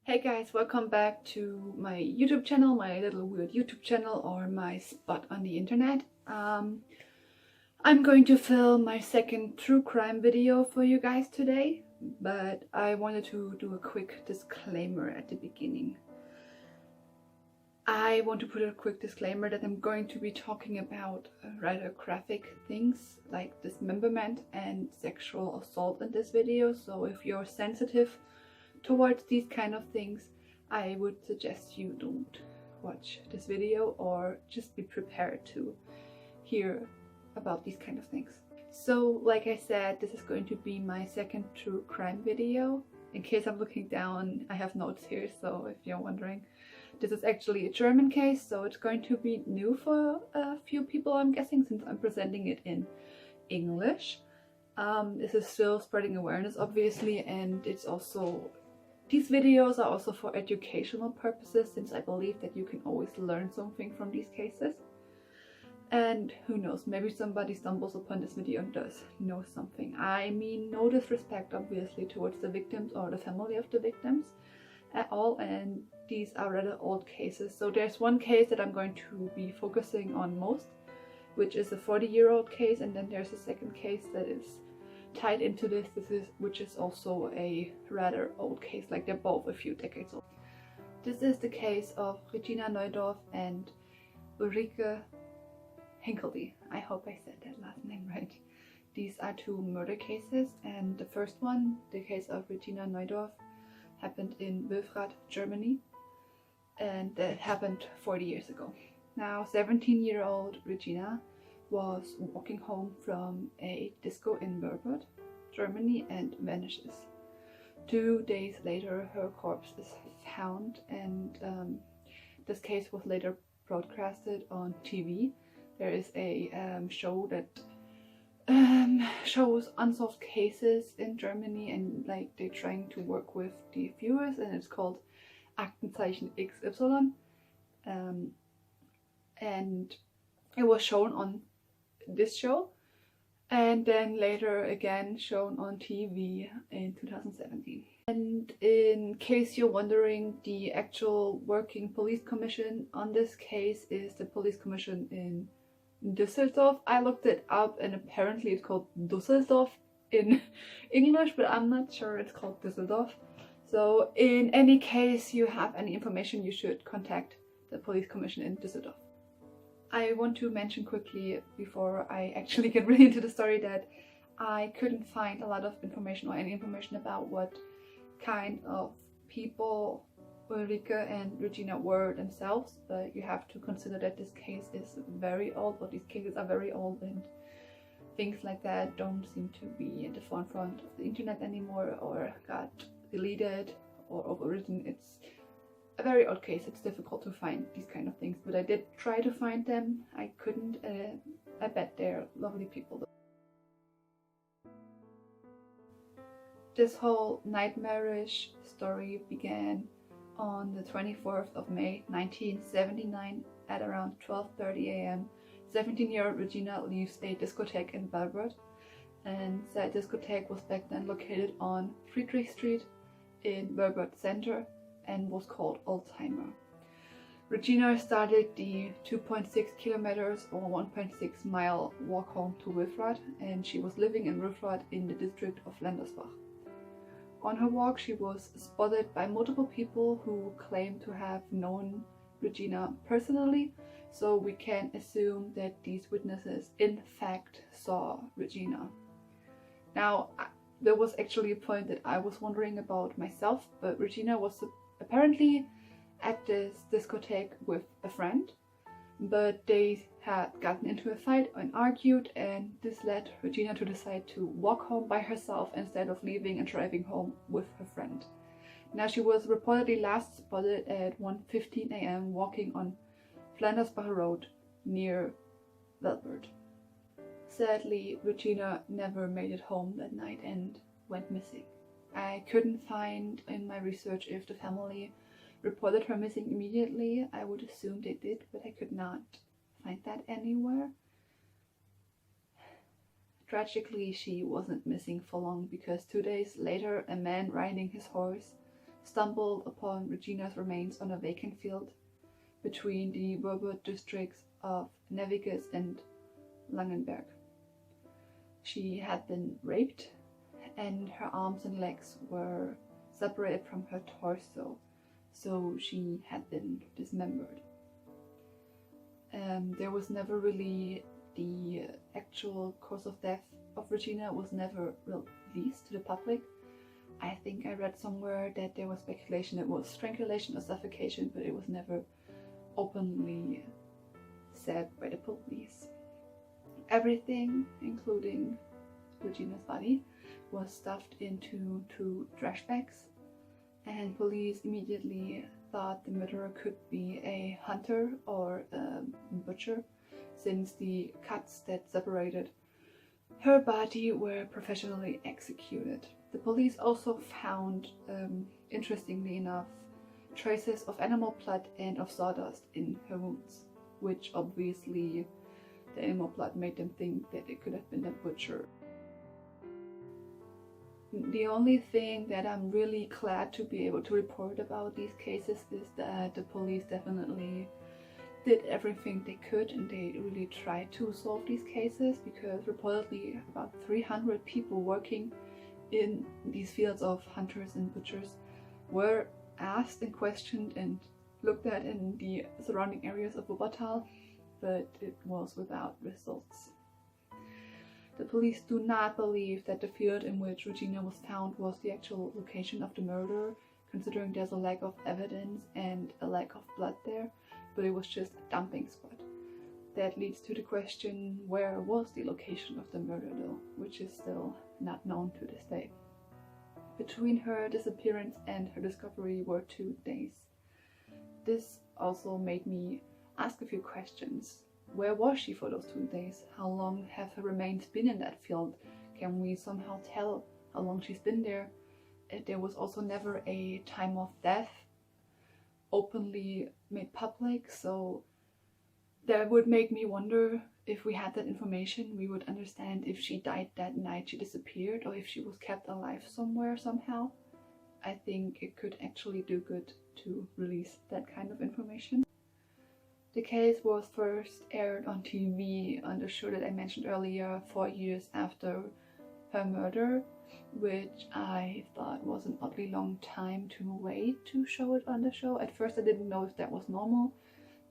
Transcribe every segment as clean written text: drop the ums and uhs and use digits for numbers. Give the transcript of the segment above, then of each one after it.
Hey guys, welcome back to my YouTube channel, my little weird YouTube channel, or my spot on the internet. I'm going to film my second true crime video for you guys today, but I wanted to do a quick disclaimer at the beginning. I want to put a quick disclaimer that I'm going to be talking about rather graphic things like dismemberment and sexual assault in this video, so if you're sensitive towards these kind of things, I would suggest you don't watch this video or just be prepared to hear about these kind of things. So like I said, this is going to be my second true crime video. In case I'm looking down, I have notes here, so if you're wondering, this is actually a German case, so it's going to be new for a few people, I'm guessing, since I'm presenting it in English. This is still spreading awareness, obviously, and it's also, these videos are also for educational purposes, since I believe that you can always learn something from these cases. And who knows, maybe somebody stumbles upon this video and does know something. I mean, no disrespect, obviously, towards the victims or the family of the victims at all, and these are rather old cases. So there's one case that I'm going to be focusing on most, which is a 40-year-old case, and then there's a second case that is tied into this, which is also a rather old case, like they're both a few decades old. This is the case of Regina Neudorf and Ulrike Hingkeldey. I hope I said that last name right. These are two murder cases, and the first one, the case of Regina Neudorf, happened in Velbert, Germany, and that happened 40 years ago. Now, 17-year-old Regina was walking home from a disco in Velbert, Germany, and vanishes. 2 days later, her corpse is found, and this case was later broadcasted on TV. There is a show that shows unsolved cases in Germany, and like they're trying to work with the viewers, and it's called Aktenzeichen XY, and it was shown on this show, and then later again shown on TV in 2017. And in case you're wondering, the actual working police commission on this case is the police commission in Düsseldorf. I looked it up, and apparently it's called Düsseldorf in English, but I'm not sure it's called Düsseldorf. So in any case you have any information, you should contact the police commission in Düsseldorf. I want to mention quickly, before I actually get really into the story, that I couldn't find a lot of information or any information about what kind of people Ulrike and Regina were themselves, but you have to consider that this case is very old, or these cases are very old, and things like that don't seem to be in the forefront of the internet anymore, or got deleted or overwritten. It's a very old case. It's difficult to find these kind of things, but I did try to find them. I couldn't. I bet they're lovely people though. This whole nightmarish story began on the 24th of May 1979 at around 12:30 a.m. 17-year-old Regina leaves a discotheque in Velbert, and that discotheque was back then located on Friedrich Street in Velbert Center and was called Oldtimer. Regina started the 2.6 kilometers or 1.6 mile walk home to Wilfrat, and she was living in Wilfrat in the district of Landersbach. On her walk, she was spotted by multiple people who claimed to have known Regina personally, so we can assume that these witnesses in fact saw Regina. Now, there was actually a point that I was wondering about myself, but Regina was apparently at this discotheque with a friend, but they had gotten into a fight and argued, and this led Regina to decide to walk home by herself instead of leaving and driving home with her friend. Now, she was reportedly last spotted at 1:15 a.m. walking on Flandersbach Road near Velbert. Sadly, Regina never made it home that night and went missing. I couldn't find in my research if the family reported her missing immediately. I would assume they did, but I could not find that anywhere. Tragically, she wasn't missing for long, because 2 days later a man riding his horse stumbled upon Regina's remains on a vacant field between the Velbert districts of Neviges and Langenberg. She had been raped, and her arms and legs were separated from her torso, so she had been dismembered. There was never really the actual cause of death of Regina was never released to the public. I think I read somewhere that there was speculation it was strangulation or suffocation, but it was never openly said by the police. Everything, including Regina's body, was stuffed into 2 trash bags, and police immediately thought the murderer could be a hunter or a butcher, since the cuts that separated her body were professionally executed. The police also found, interestingly enough, traces of animal blood and of sawdust in her wounds, which obviously the animal blood made them think that it could have been a butcher. The only thing that I'm really glad to be able to report about these cases is that the police definitely did everything they could, and they really tried to solve these cases, because reportedly about 300 people working in these fields of hunters and butchers were asked and questioned and looked at in the surrounding areas of Wuppertal, but it was without results. The police do not believe that the field in which Regina was found was the actual location of the murder, considering there's a lack of evidence and a lack of blood there, but it was just a dumping spot. That leads to the question, where was the location of the murder though, which is still not known to this day. Between her disappearance and her discovery were 2 days. This also made me ask a few questions. Where was she for those 2 days? How long have her remains been in that field? Can we somehow tell how long she's been there? There was also never a time of death openly made public, so that would make me wonder, if we had that information, we would understand if she died that night she disappeared, or if she was kept alive somewhere somehow. I think it could actually do good to release that kind of information. The case was first aired on TV on the show that I mentioned earlier, 4 years after her murder, which I thought was an oddly long time to wait to show it on the show. At first I didn't know if that was normal,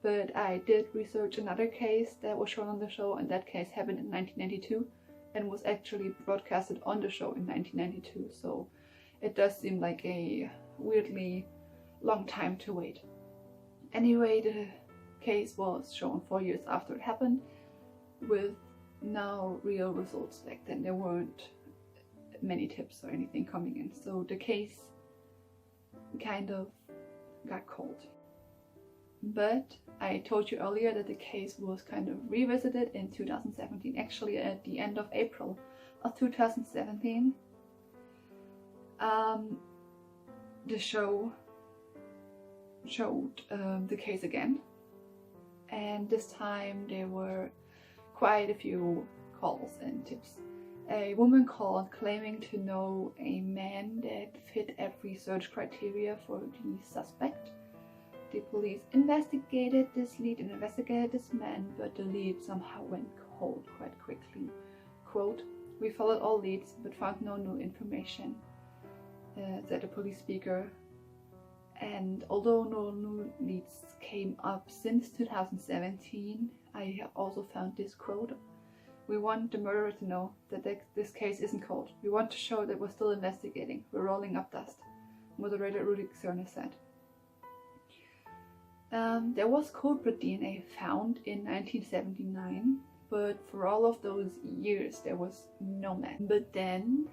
but I did research another case that was shown on the show, and that case happened in 1992 and was actually broadcasted on the show in 1992, so it does seem like a weirdly long time to wait. Anyway, the case was shown 4 years after it happened, with no real results. Back then there weren't many tips or anything coming in, so the case kind of got cold. But I told you earlier that the case was kind of revisited in 2017, actually at the end of April of 2017. The show showed the case again, and this time there were quite a few calls and tips. A woman called claiming to know a man that fit every search criteria for the suspect. The police investigated this lead and investigated this man, but the lead somehow went cold quite quickly. Quote, "We followed all leads but found no new information," said the police speaker. And although no new leads came up since 2017, I have also found this quote: "We want the murderer to know that this case isn't cold. We want to show that we're still investigating. We're rolling up dust," moderator Ulrikes said. There was culprit DNA found in 1979, but for all of those years there was no man. But then,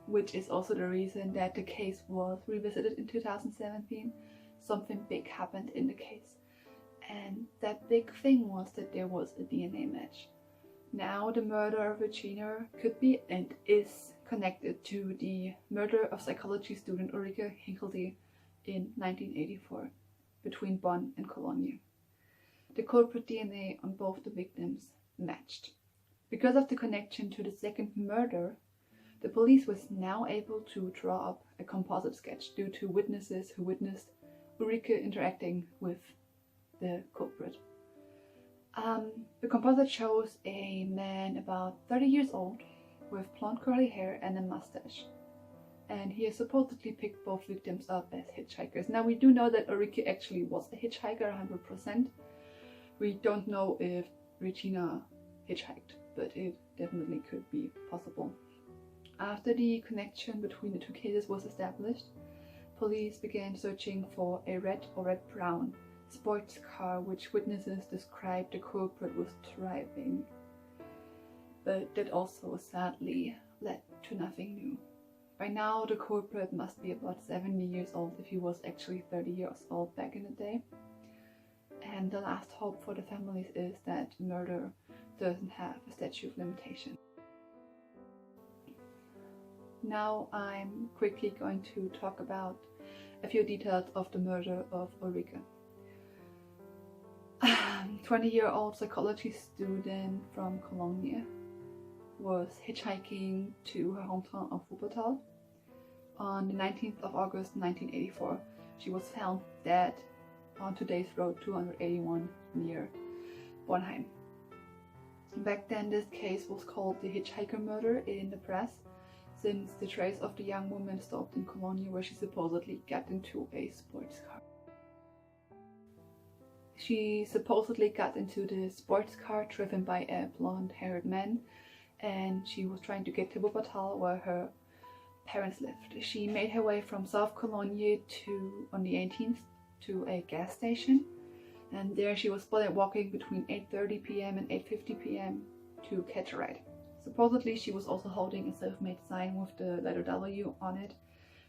which is also the reason that the case was revisited in 2017, something big happened in the case. And that big thing was that there was a DNA match. Now the murder of Regina could be and is connected to the murder of psychology student Ulrike Hingkeldey in 1984 between Bonn and Cologne. The culprit DNA on both the victims matched. Because of the connection to the second murder, The police was now able to draw up a composite sketch due to witnesses who witnessed Ulrike interacting with the culprit. The composite shows a man about 30 years old with blonde curly hair and a mustache. And he has supposedly picked both victims up as hitchhikers. Now, we do know that Ulrike actually was a hitchhiker 100%. We don't know if Regina hitchhiked, but it definitely could be possible. After the connection between the two cases was established, police began searching for a red or red-brown sports car which witnesses described the culprit was driving. But that also sadly led to nothing new. By now, the culprit must be about 70 years old if he was actually 30 years old back in the day. And the last hope for the families is that murder doesn't have a statute of limitation. Now I'm quickly going to talk about a few details of the murder of Ulrike. 20-year-old psychology student from Cologne was hitchhiking to her hometown of Wuppertal. On the 19th of August 1984, she was found dead on today's road 281 near Bonn. Back then, this case was called the hitchhiker murder in the press, since the trace of the young woman stopped in Cologne where she supposedly got into a sports car. She supposedly got into the sports car driven by a blonde-haired man, and she was trying to get to Wuppertal where her parents lived. She made her way from South Cologne on the 18th to a gas station, and there she was spotted walking between 8:30 p.m. and 8:50 p.m. to catch a ride. Supposedly she was also holding a self-made sign with the letter W on it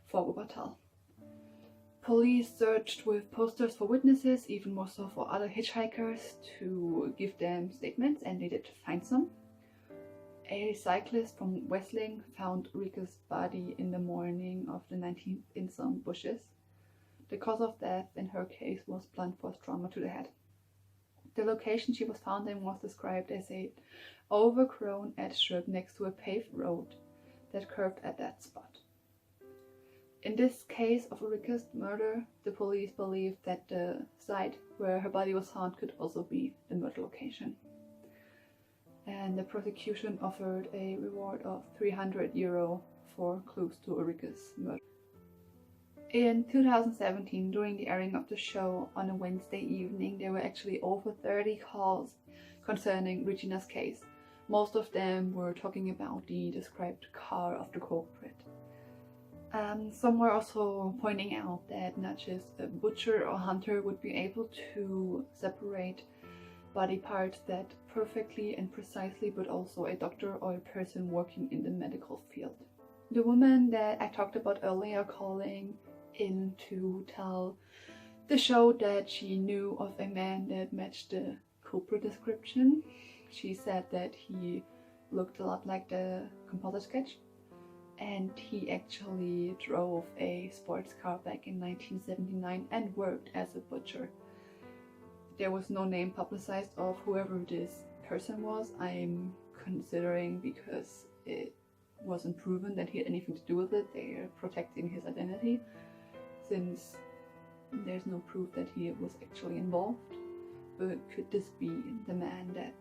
for Wuppertal. Police searched with posters for witnesses, even more so for other hitchhikers, to give them statements, and they did find some. A cyclist from Wessling found Ulrike's body in the morning of the 19th in some bushes. The cause of death in her case was blunt force trauma to the head. The location she was found in was described as an overgrown edge strip next to a paved road that curved at that spot. In this case of Ulrike's murder, the police believed that the site where her body was found could also be the murder location. And the prosecution offered a reward of €300 for clues to Ulrike's murder. In 2017, during the airing of the show on a Wednesday evening, there were actually over 30 calls concerning Regina's case. Most of them were talking about the described car of the culprit. Some were also pointing out that not just a butcher or hunter would be able to separate body parts that perfectly and precisely, but also a doctor or a person working in the medical field. The woman that I talked about earlier calling in to tell the show that she knew of a man that matched the culprit description. She said that he looked a lot like the composite sketch, and he actually drove a sports car back in 1979 and worked as a butcher. There was no name publicized of whoever this person was. I'm considering, because it wasn't proven that he had anything to do with it, they're protecting his identity, since there's no proof that he was actually involved. But could this be the man that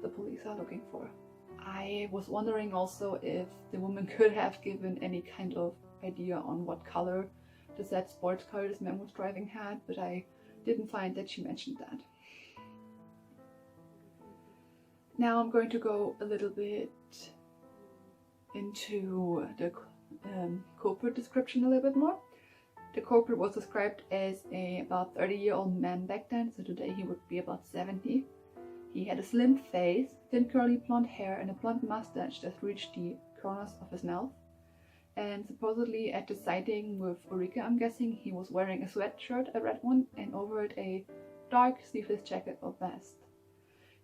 the police are looking for? I was wondering also if the woman could have given any kind of idea on what color the said sports car this man was driving had, but I didn't find that she mentioned that. Now I'm going to go a little bit into the culprit description a little bit more. The culprit was described as a about 30-year-old man back then, so today he would be about 70. He had a slim face, thin curly blonde hair, and a blonde mustache that reached the corners of his mouth. And supposedly at the sighting with Ulrike, I'm guessing, he was wearing a sweatshirt, a red one, and over it a dark sleeveless jacket or vest.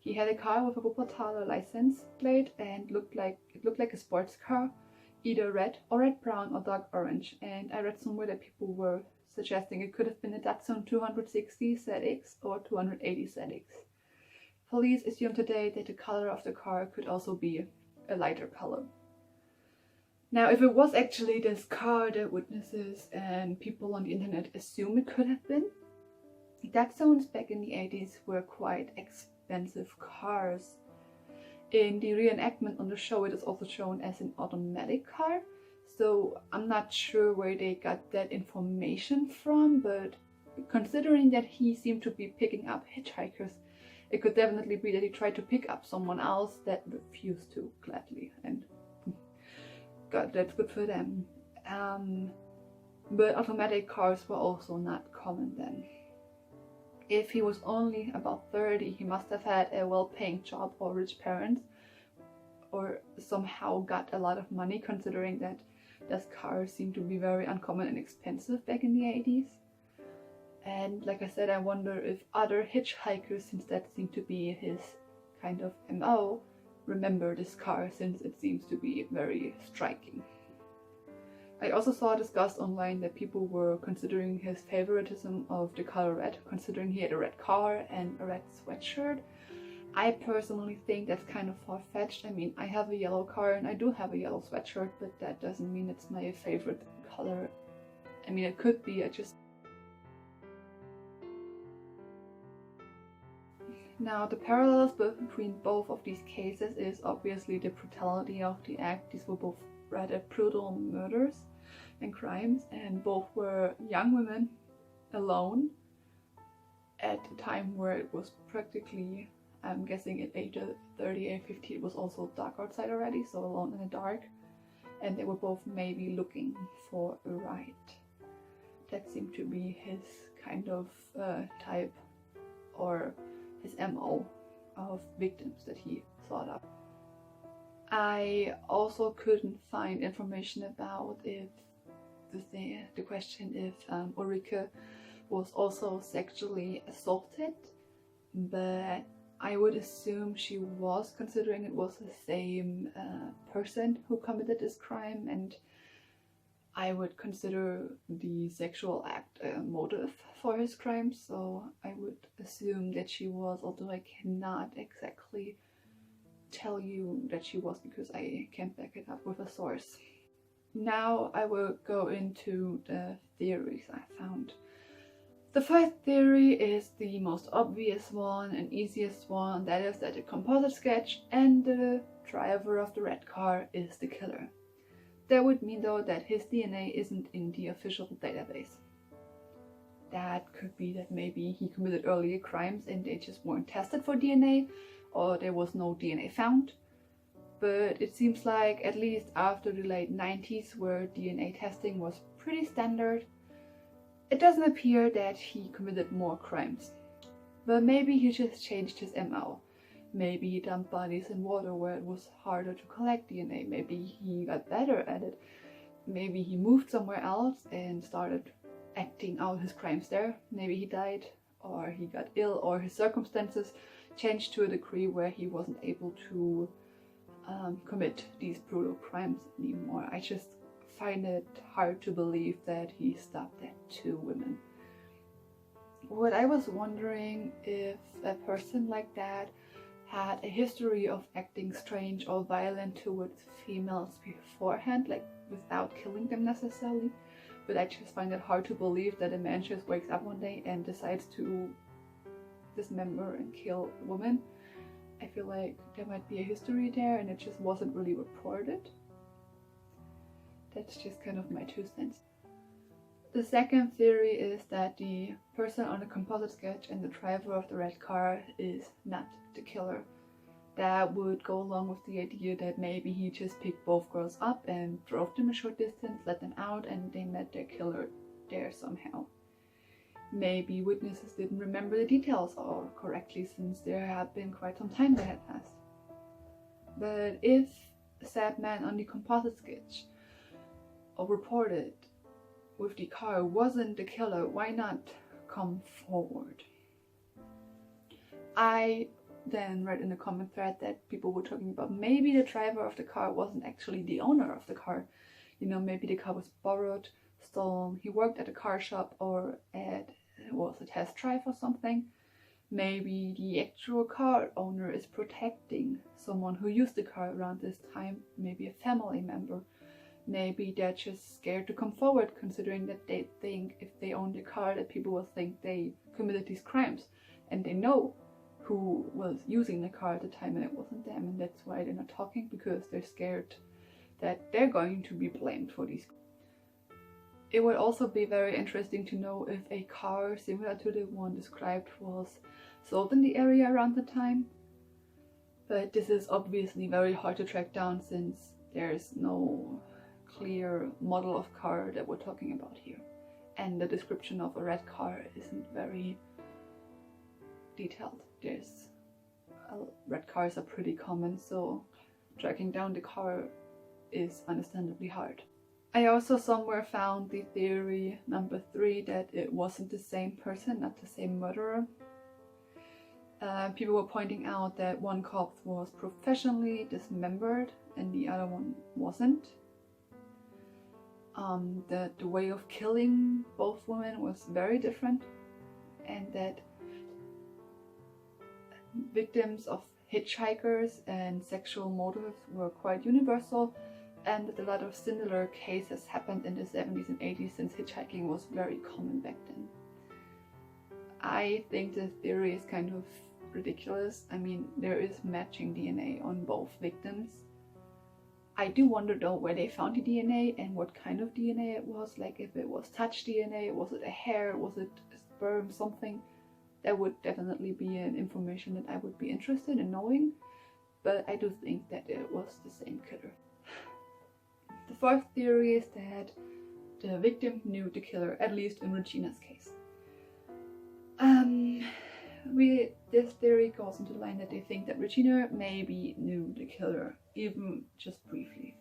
He had a car with a Wuppertaler license plate and it looked like a sports car, either red or red-brown or dark orange. And I read somewhere that people were suggesting it could have been a Datsun 260 ZX or 280 ZX. Police assume today that the color of the car could also be a lighter color. Now, if it was actually this car that witnesses and people on the internet assume it could have been, that zones back in the 80s were quite expensive cars. In the reenactment on the show, it is also shown as an automatic car, so I'm not sure where they got that information from, but considering that he seemed to be picking up hitchhikers, it could definitely be that he tried to pick up someone else that refused to gladly, and God, that's good for them. But automatic cars were also not common then. If he was only about 30, he must have had a well-paying job or rich parents, or somehow got a lot of money, considering that those cars seemed to be very uncommon and expensive back in the 80s. And like I said, I wonder if other hitchhikers, since that seemed to be his kind of MO, remember this car, since it seems to be very striking. I also saw discussed online that people were considering his favoritism of the color red, considering he had a red car and a red sweatshirt. I personally think that's kind of far-fetched. I mean, I have a yellow car and I do have a yellow sweatshirt, but that doesn't mean it's my favorite color. I mean, it could be, Now, the parallels between both of these cases is obviously the brutality of the act. These were both rather brutal murders and crimes, and both were young women alone at a time where it was practically, I'm guessing at age 38, 50, it was also dark outside already, so alone in the dark, and they were both maybe looking for a ride. That seemed to be his kind of type, or his MO of victims that he thought of. I also couldn't find information about if the question if Ulrike was also sexually assaulted, but I would assume she was, considering it was the same person who committed this crime, and I would consider the sexual act a motive for his crime, so I would assume that she was, although I cannot exactly tell you that she was because I can't back it up with a source. Now I will go into the theories I found. The first theory is the most obvious one and easiest one, that is that the composite sketch and the driver of the red car is the killer. That would mean though that his DNA isn't in the official database. That could be that maybe he committed earlier crimes and they just weren't tested for DNA, or there was no DNA found. But it seems like at least after the late 90s, where DNA testing was pretty standard, it doesn't appear that he committed more crimes. But maybe he just changed his MO. Maybe he dumped bodies in water where it was harder to collect DNA. Maybe he got better at it. Maybe he moved somewhere else and started acting out his crimes there. Maybe he died, or he got ill, or his circumstances changed to a degree where he wasn't able to commit these brutal crimes anymore. I just find it hard to believe that he stopped at 2 women. What I was wondering, if a person like that had a history of acting strange or violent towards females beforehand, like without killing them necessarily, but I just find it hard to believe that a man just wakes up one day and decides to dismember and kill a woman. I feel like there might be a history there and it just wasn't really reported. That's just kind of my 2 cents. The second theory is that the person on the composite sketch and the driver of the red car is not the killer. That would go along with the idea that maybe he just picked both girls up and drove them a short distance, let them out, and they met their killer there somehow. Maybe witnesses didn't remember the details all correctly, since there had been quite some time that had passed. But if the sad man on the composite sketch or reported with the car wasn't the killer, why not come forward? I then read in the comment thread that people were talking about maybe the driver of the car wasn't actually the owner of the car. You know, maybe the car was borrowed, stolen, he worked at a car shop or it was a test drive or something. Maybe the actual car owner is protecting someone who used the car around this time, maybe a family member. Maybe they're just scared to come forward, considering that they think if they own the car that people will think they committed these crimes, and they know who was using the car at the time and it wasn't them, and that's why they're not talking, because they're scared that they're going to be blamed for these. It would also be very interesting to know if a car similar to the one described was sold in the area around the time, but this is obviously very hard to track down since there's no clear model of car that we're talking about here, and the description of a red car isn't very detailed. Red cars are pretty common, so tracking down the car is understandably hard. I also somewhere found the theory number 3 that it wasn't the same person, not the same murderer. People were pointing out that one corpse was professionally dismembered and the other one wasn't. The way of killing both women was very different, and that victims of hitchhikers and sexual motives were quite universal, and that a lot of similar cases happened in the 70s and 80s since hitchhiking was very common back then. I think the theory is kind of ridiculous. I mean, there is matching DNA on both victims. I do wonder though where they found the DNA and what kind of DNA it was, like if it was touch DNA, was it a hair, was it a sperm, something. That would definitely be an information that I would be interested in knowing, but I do think that it was the same killer. The 4th theory is that the victim knew the killer, at least in Regina's case. This theory goes into the line that they think that Regina maybe knew the killer, even just briefly.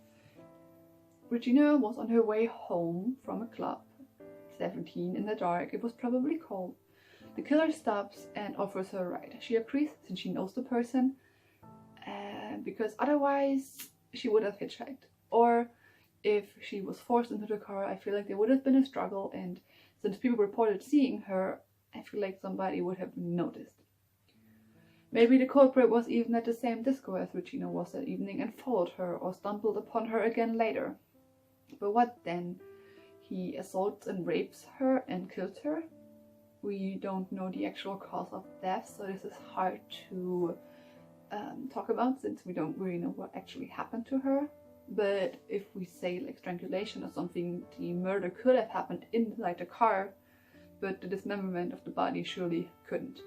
Regina was on her way home from a club, 17 in the dark, it was probably cold. The killer stops and offers her a ride. She agrees since she knows the person, because otherwise she would have hitchhiked. Or if she was forced into the car, I feel like there would have been a struggle, and since people reported seeing her, I feel like somebody would have noticed. Maybe the culprit was even at the same disco as Regina was that evening and followed her or stumbled upon her again later. But what then? He assaults and rapes her and kills her? We don't know the actual cause of death, so this is hard to talk about since we don't really know what actually happened to her. But if we say like strangulation or something, the murder could have happened inside the car, but the dismemberment of the body surely couldn't.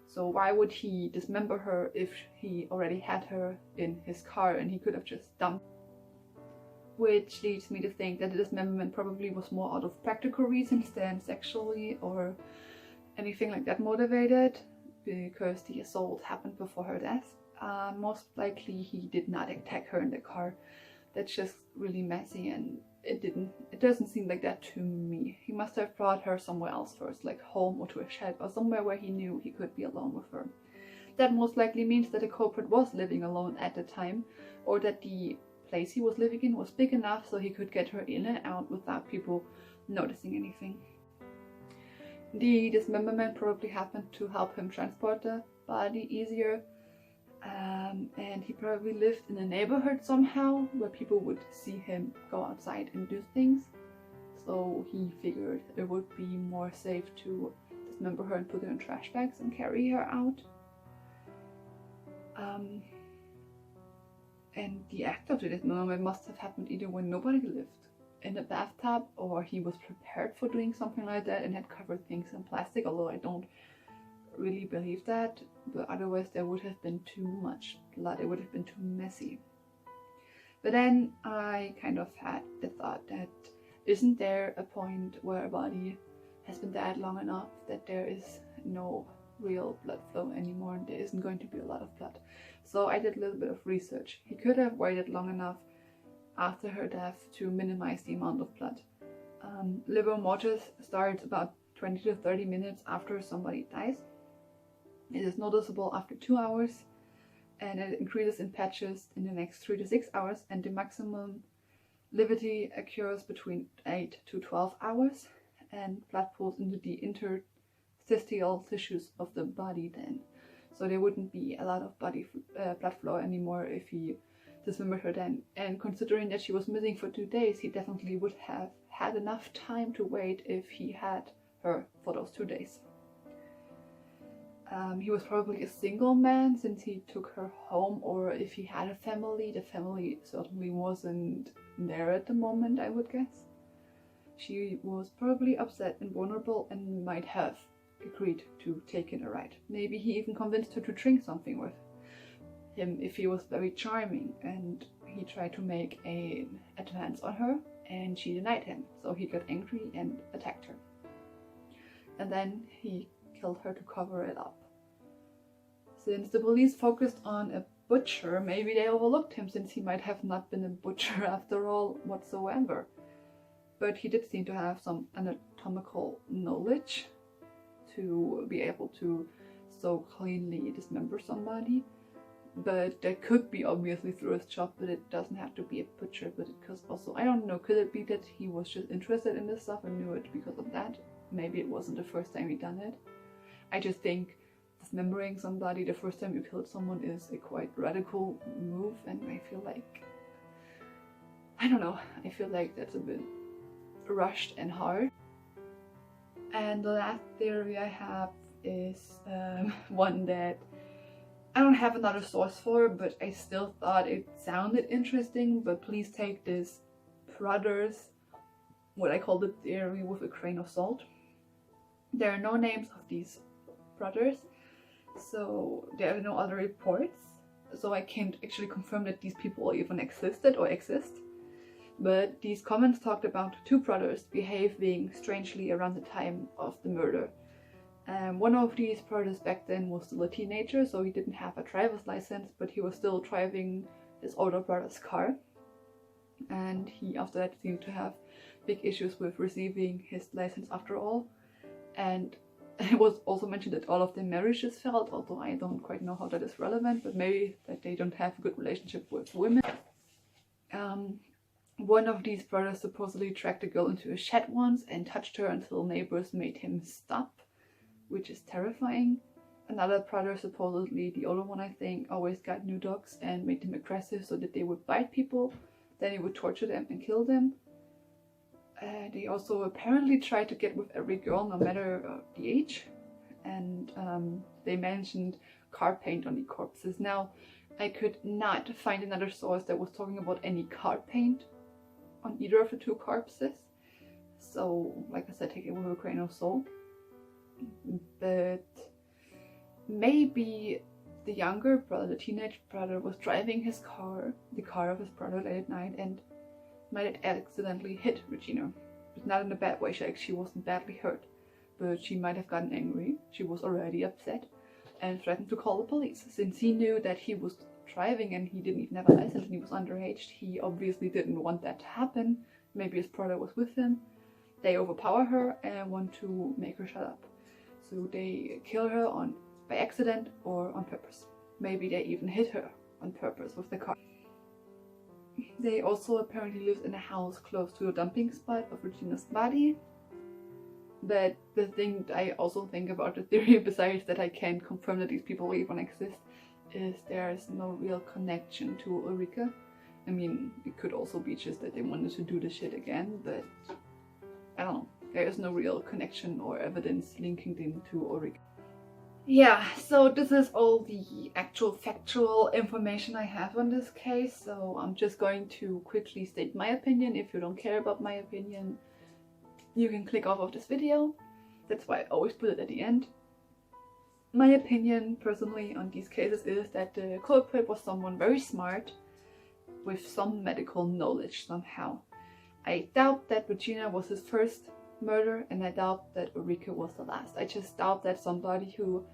So why would he dismember her if he already had her in his car and he could have just dumped? Which leads me to think that the dismemberment probably was more out of practical reasons than sexually or anything like that motivated, because the assault happened before her death. Most likely he did not attack her in the car. That's just really messy, and it doesn't seem like that to me. He must have brought her somewhere else first, like home or to a shed or somewhere where he knew he could be alone with her. That most likely means that the culprit was living alone at the time, or that the place he was living in was big enough so he could get her in and out without people noticing anything. The dismemberment probably happened to help him transport the body easier, and he probably lived in a neighborhood somehow where people would see him go outside and do things, so he figured it would be more safe to dismember her and put her in trash bags and carry her out. And the act of the dismemberment must have happened either when nobody lived in the bathtub, or he was prepared for doing something like that and had covered things in plastic, although I don't really believe that, but otherwise there would have been too much blood, it would have been too messy. But then I kind of had the thought that isn't there a point where a body has been dead long enough that there is no real blood flow anymore and there isn't going to be a lot of blood? So I did a little bit of research. He could have waited long enough after her death to minimize the amount of blood. Livor mortis starts about 20 to 30 minutes after somebody dies. It is noticeable after 2 hours, and it increases in patches in the next 3 to 6 hours, and the maximum lividity occurs between 8 to 12 hours, and blood pools into the interstitial tissues of the body then. So there wouldn't be a lot of blood flow anymore if he dismembered her then. And considering that she was missing for 2 days, he definitely would have had enough time to wait if he had her for those 2 days. He was probably a single man since he took her home, or if he had a family, the family certainly wasn't there at the moment, I would guess. She was probably upset and vulnerable and might have agreed to take in a ride. Maybe he even convinced her to drink something with him if he was very charming, and he tried to make an advance on her and she denied him, so he got angry and attacked her. And then he killed her to cover it up. Since the police focused on a butcher, maybe they overlooked him, since he might have not been a butcher after all whatsoever. But he did seem to have some anatomical knowledge to be able to so cleanly dismember somebody. But that could be obviously through his job, but it doesn't have to be a butcher. But it could also, I don't know, could it be that he was just interested in this stuff and knew it because of that? Maybe it wasn't the first time he'd done it. I just think dismembering somebody the first time you killed someone is a quite radical move, and I feel like, I don't know, I feel like that's a bit rushed and hard. And the last theory I have is one that I don't have another source for, but I still thought it sounded interesting. But please take this brothers, what I call the theory, with a grain of salt. There are no names of these brothers, so there are no other reports, so I can't actually confirm that these people even existed or exist. But these comments talked about 2 brothers behaving strangely around the time of the murder. One of these brothers back then was still a teenager, so he didn't have a driver's license, but he was still driving his older brother's car. And he after that seemed to have big issues with receiving his license after all. And it was also mentioned that all of their marriages failed, although I don't quite know how that is relevant, but maybe that they don't have a good relationship with women. One of these brothers supposedly dragged a girl into a shed once and touched her until neighbors made him stop, which is terrifying. Another brother, supposedly the older one I think, always got new dogs and made them aggressive so that they would bite people, then he would torture them and kill them. They also apparently tried to get with every girl, no matter the age, and they mentioned car paint on the corpses. Now, I could not find another source that was talking about any car paint on either of the 2 corpses, so like I said, take it with a grain of salt. But maybe the younger brother, the teenage brother, was driving his car, the car of his brother, late at night, and might have accidentally hit Regina. But not in a bad way, she wasn't badly hurt, but she might have gotten angry. She was already upset and threatened to call the police. Since he knew that he was driving and he didn't even have a license and he was underage, he obviously didn't want that to happen. Maybe his brother was with him. They overpower her and want to make her shut up. So they kill her by accident or on purpose. Maybe they even hit her on purpose with the car. They also apparently lived in a house close to a dumping spot of Regina's body. But the thing I also think about the theory, besides that I can't confirm that these people even exist, is there is no real connection to Ulrike. I mean, it could also be just that they wanted to do the shit again, but I don't know. There is no real connection or evidence linking them to Ulrike. Yeah, so this is all the actual factual information I have on this case, so I'm just going to quickly state my opinion. If you don't care about my opinion, you can click off of this video. That's why I always put it at the end. My opinion, personally, on these cases is that the culprit was someone very smart with some medical knowledge somehow. I doubt that Regina was his first murder, and I doubt that Ulrike was the last. I just doubt that somebody who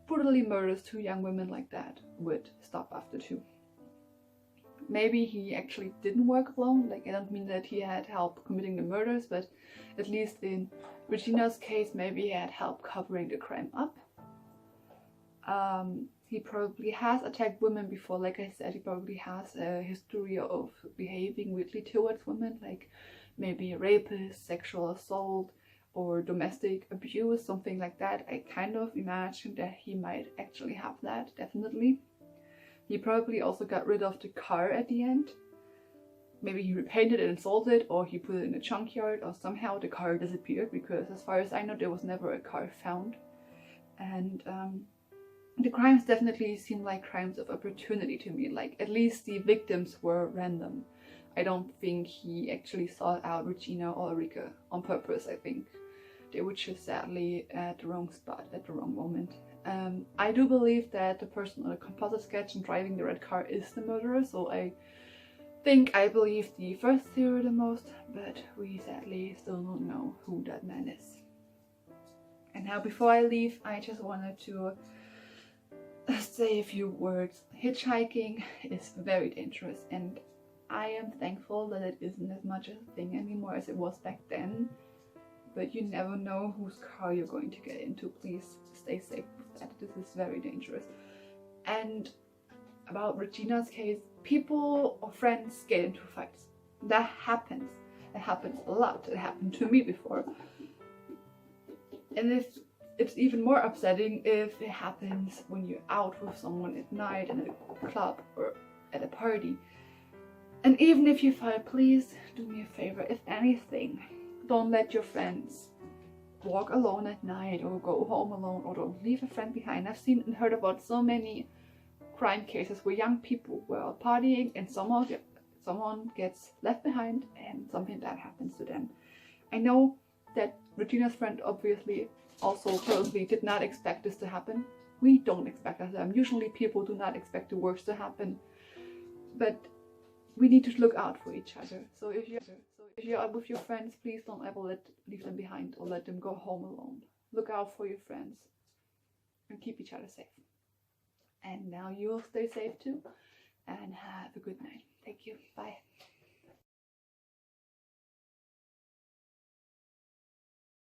brutally murders 2 young women like that would stop after 2. Maybe he actually didn't work alone. Like, I don't mean that he had help committing the murders, but at least in Regina's case, maybe he had help covering the crime up. He probably has attacked women before. Like I said, he probably has a history of behaving weirdly towards women, like maybe a rapist, sexual assault, or domestic abuse, something like that. I kind of imagine that he might actually have that, definitely. He probably also got rid of the car at the end. Maybe he repainted it and sold it, or he put it in a junkyard, or somehow the car disappeared, because as far as I know there was never a car found. And the crimes definitely seem like crimes of opportunity to me. Like, at least the victims were random. I don't think he actually sought out Regina or Ulrike on purpose. I think they were just sadly at the wrong spot at the wrong moment. I do believe that the person on the composite sketch and driving the red car is the murderer, so I believe the first theory the most, but we sadly still don't know who that man is. And now, before I leave, I just wanted to say a few words. Hitchhiking is very dangerous, and I am thankful that it isn't as much a thing anymore as it was back then. But you never know whose car you're going to get into. Please stay safe with that. This is very dangerous. And about Regina's case, people or friends get into fights. That happens. It happens a lot. It happened to me before. And it's even more upsetting if it happens when you're out with someone at night in a club or at a party. And even if you fight, please do me a favor. If anything, don't let your friends walk alone at night or go home alone, or don't leave a friend behind. I've seen and heard about so many crime cases where young people were partying and someone gets left behind and something bad happens to them. I know that Regina's friend obviously also probably did not expect this to happen. We don't expect that to happen. Usually people do not expect the worst to happen. But we need to look out for each other. So if you're out with your friends, please don't ever leave them behind or let them go home alone. Look out for your friends and keep each other safe. And now you will stay safe too, and have a good night. Thank you. Bye.